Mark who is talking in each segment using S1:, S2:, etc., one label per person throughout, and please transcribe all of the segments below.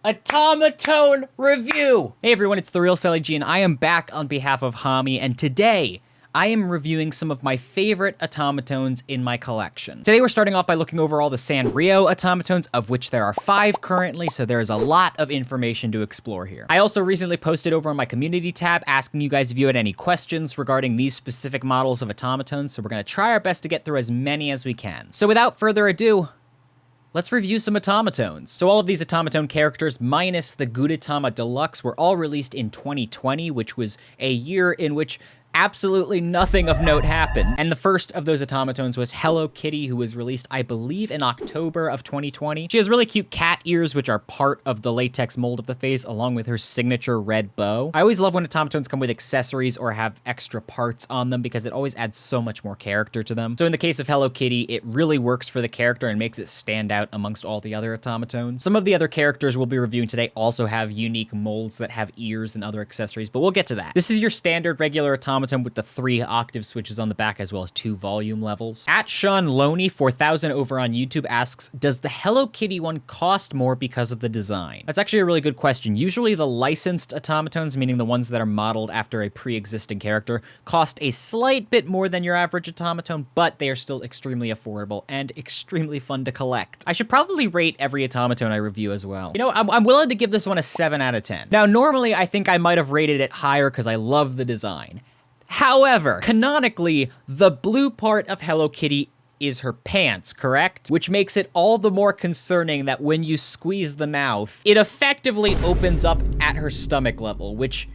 S1: Automatone review! Hey everyone, it's The Real Sally G, and I am back on behalf of Hami, and today I am reviewing some of my favorite automatones in my collection. Today we're starting off by looking over all the Sanrio Otamatones, of which there are 5 currently, so there is a lot of information to explore here. I also recently posted over on my community tab asking you guys if you had any questions regarding these specific models of automatones, so we're gonna try our best to get through as many as we can. So without further ado, let's review some automatones. So all of these automaton characters, minus the Automatae Deluxe, were all released in 2020, which was a year in which absolutely nothing of note happened. And the first of those automatones was Hello Kitty, who was released, I believe, in October of 2020. She has really cute cat ears, which are part of the latex mold of the face, along with her signature red bow. I always love when automatones come with accessories or have extra parts on them because it always adds so much more character to them. So in the case of Hello Kitty, it really works for the character and makes it stand out amongst all the other automatones. Some of the other characters we'll be reviewing today also have unique molds that have ears and other accessories, but we'll get to that. This is your standard regular automaton with the 3 octave switches on the back as well as 2 volume levels. At Sean Loney 4000 over on YouTube asks, does the Hello Kitty one cost more because of the design? That's actually a really good question. Usually the licensed automatones, meaning the ones that are modeled after a pre-existing character, cost a slight bit more than your average automaton, but they are still extremely affordable and extremely fun to collect. I should probably rate every automaton I review as well. You know, I'm willing to give this one a 7 out of 10. Now, normally I think I might have rated it higher because I love the design. However, canonically, the blue part of Hello Kitty is her pants, correct? Which makes it all the more concerning that when you squeeze the mouth, it effectively opens up at her stomach level, which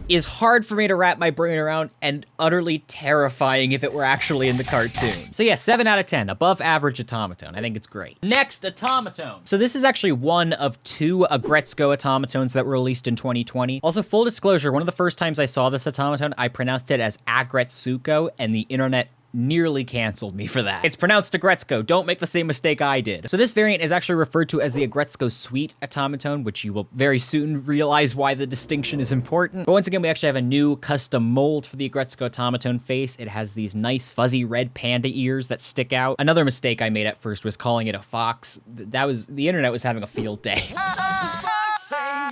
S1: is hard for me to wrap my brain around and utterly terrifying if it were actually in the cartoon. So yeah, 7 out of 10, above average automaton. I think it's great. Next, automaton. So this is actually one of 2 Agretzko automatones that were released in 2020. Also, full disclosure, one of the first times I saw this automaton, I pronounced it as Agretsuko, and the internet nearly canceled me for that. It's pronounced Agretzko. Don't make the same mistake I did. So this variant is actually referred to as the Agretzko Sweet Automaton, which you will very soon realize why the distinction is important. But once again, we actually have a new custom mold for the Agretzko Automaton face. It has these nice fuzzy red panda ears that stick out. Another mistake I made at first was calling it a fox. The internet was having a field day.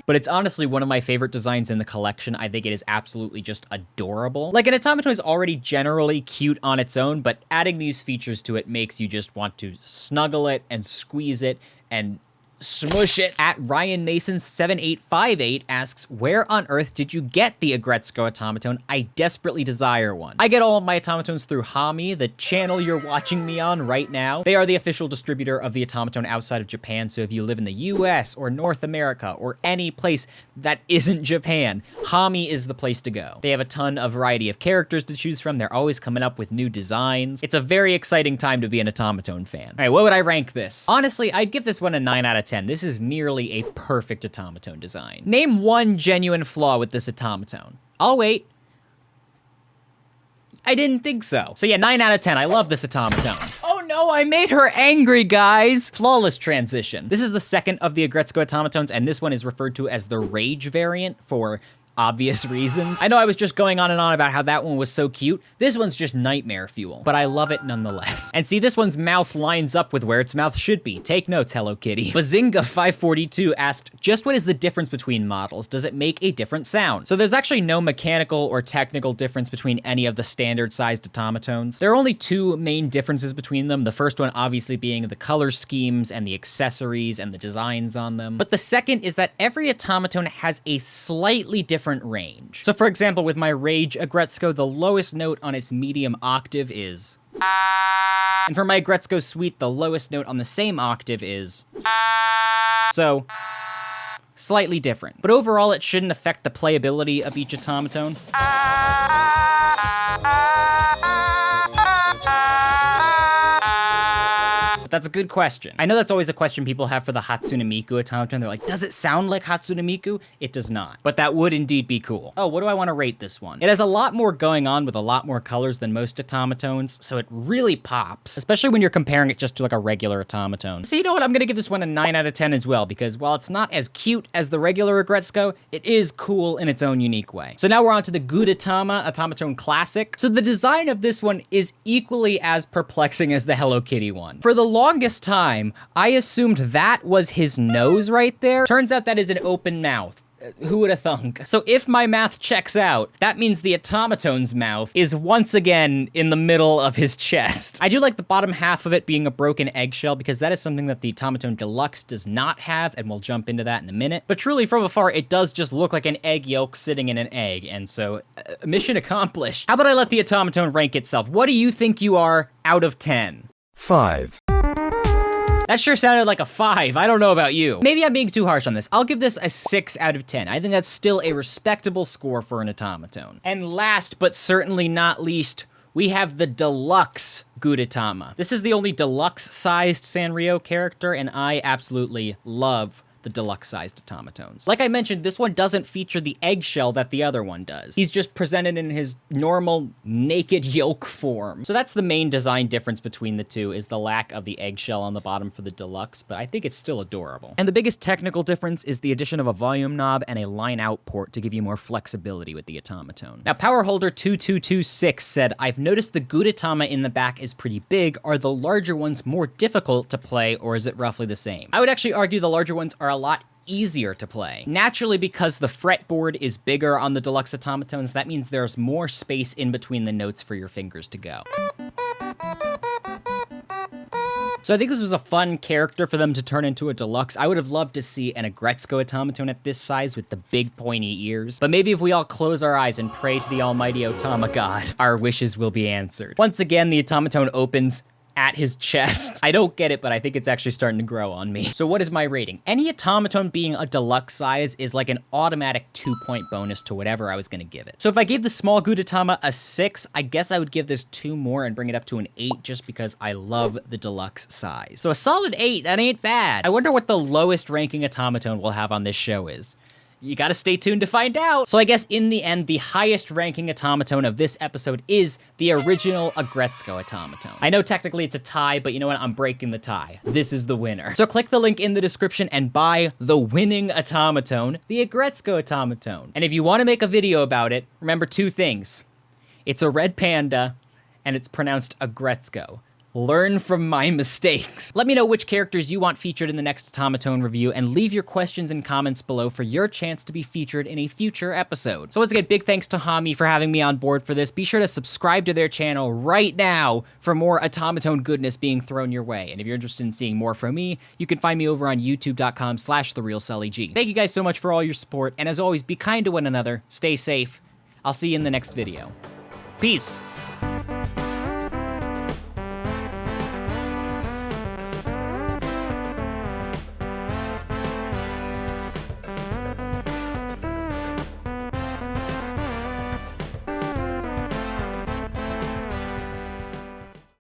S1: But it's honestly one of my favorite designs in the collection. I think it is absolutely just adorable. Like, an automaton is already generally cute on its own, but adding these features to it makes you just want to snuggle it and squeeze it and smush it. At Ryan Nason 7858 asks, where on earth did you get the Agretzko automaton? I desperately desire one. I get all of my automatones through Hami, the channel you're watching me on right now. They are the official distributor of the automaton outside of Japan, so if you live in the US or North America or any place that isn't Japan, Hami is the place to go. They have a ton of variety of characters to choose from. They're always coming up with new designs. It's a very exciting time to be an automaton fan. All right, what would I rank this? Honestly, I'd give this one a 9 out of 10. This is nearly a perfect automaton design. Name one genuine flaw with this automaton. I'll wait. I didn't think so. So yeah, 9 out of 10. I love this automaton. Oh no, I made her angry, guys. Flawless transition. This is the second of the Agretzko automatones, and this one is referred to as the Rage variant for obvious reasons. I know I was just going on and on about how that one was so cute. This one's just nightmare fuel, but I love it nonetheless. And see, this one's mouth lines up with where its mouth should be. Take notes, Hello Kitty. Bazinga542 asked, just what is the difference between models? Does it make a different sound? So there's actually no mechanical or technical difference between any of the standard sized automatones. There are only 2 main differences between them. The first one obviously being the color schemes and the accessories and the designs on them. But the second is that every automaton has a slightly different range. So for example, with my Rage Agretzko, the lowest note on its medium octave is, and for my Agretzko Sweet, the lowest note on the same octave is, so slightly different. But overall, it shouldn't affect the playability of each automaton. But that's a good question. I know that's always a question people have for the Hatsune Miku automaton. They're like, does it sound like Hatsune Miku? It does not, but that would indeed be cool. Oh, what do I want to rate this one? It has a lot more going on with a lot more colors than most automatones, so it really pops, especially when you're comparing it just to like a regular automaton. So you know what? I'm gonna give this one a 9 out of 10 as well, because while it's not as cute as the regular Agretzko, it is cool in its own unique way. So now we're on to the Automatae Autamatone Classic. So the design of this one is equally as perplexing as the Hello Kitty one. For the longest time, I assumed that was his nose right there. Turns out that is an open mouth. Who would have thunk? So if my math checks out, that means the Automatone's mouth is once again in the middle of his chest. I do like the bottom half of it being a broken eggshell because that is something that the Automatoe Deluxe does not have, and we'll jump into that in a minute. But truly, from afar, it does just look like an egg yolk sitting in an egg, and so mission accomplished. How about I let the Automatone rank itself? What do you think you are out of 10?
S2: 5.
S1: That sure sounded like a 5. I don't know about you. Maybe I'm being too harsh on this. I'll give this a 6 out of 10. I think that's still a respectable score for an Automatone. And last, but certainly not least, we have the Deluxe Gudetama. This is the only deluxe-sized Sanrio character, and I absolutely love the deluxe-sized Automatones. Like I mentioned, this one doesn't feature the eggshell that the other one does. He's just presented in his normal naked yolk form. So that's the main design difference between the two, is the lack of the eggshell on the bottom for the deluxe, but I think it's still adorable. And the biggest technical difference is the addition of a volume knob and a line-out port to give you more flexibility with the Automatone. Now, Powerholder2226 said, I've noticed the Gudetama in the back is pretty big. Are the larger ones more difficult to play, or is it roughly the same? I would actually argue the larger ones are a lot easier to play. Naturally, because the fretboard is bigger on the Deluxe Automatones, that means there's more space in between the notes for your fingers to go. So I think this was a fun character for them to turn into a deluxe. I would have loved to see an Agretzko Automatone at this size with the big pointy ears. But maybe if we all close our eyes and pray to the almighty Otama God, our wishes will be answered. Once again, the Automatone opens at his chest. I don't get it, but I think it's actually starting to grow on me. So what is my rating? Any Automatone being a deluxe size is like an automatic 2-point bonus to whatever I was gonna give it. So if I gave the small Gudetama a 6, I guess I would give this 2 more and bring it up to an 8 just because I love the deluxe size. So a solid 8, that ain't bad. I wonder what the lowest ranking Automatone we'll have on this show is. You gotta stay tuned to find out. So I guess in the end, the highest ranking Automatone of this episode is the original Agretzko Automatone. I know technically it's a tie, but you know what? I'm breaking the tie. This is the winner. So click the link in the description and buy the winning Automatone, the Agretzko Automatone. And if you wanna make a video about it, remember 2 things. It's a red panda, and it's pronounced Agretzko. Learn from my mistakes. Let me know which characters you want featured in the next Automatone review, and leave your questions and comments below for your chance to be featured in a future episode. So once again, big thanks to Hami for having me on board for this. Be sure to subscribe to their channel right now for more Automatone goodness being thrown your way. And if you're interested in seeing more from me, you can find me over on youtube.com/TheRealSallyG. Thank you guys so much for all your support, and as always, be kind to one another, stay safe. I'll see you in the next video. Peace.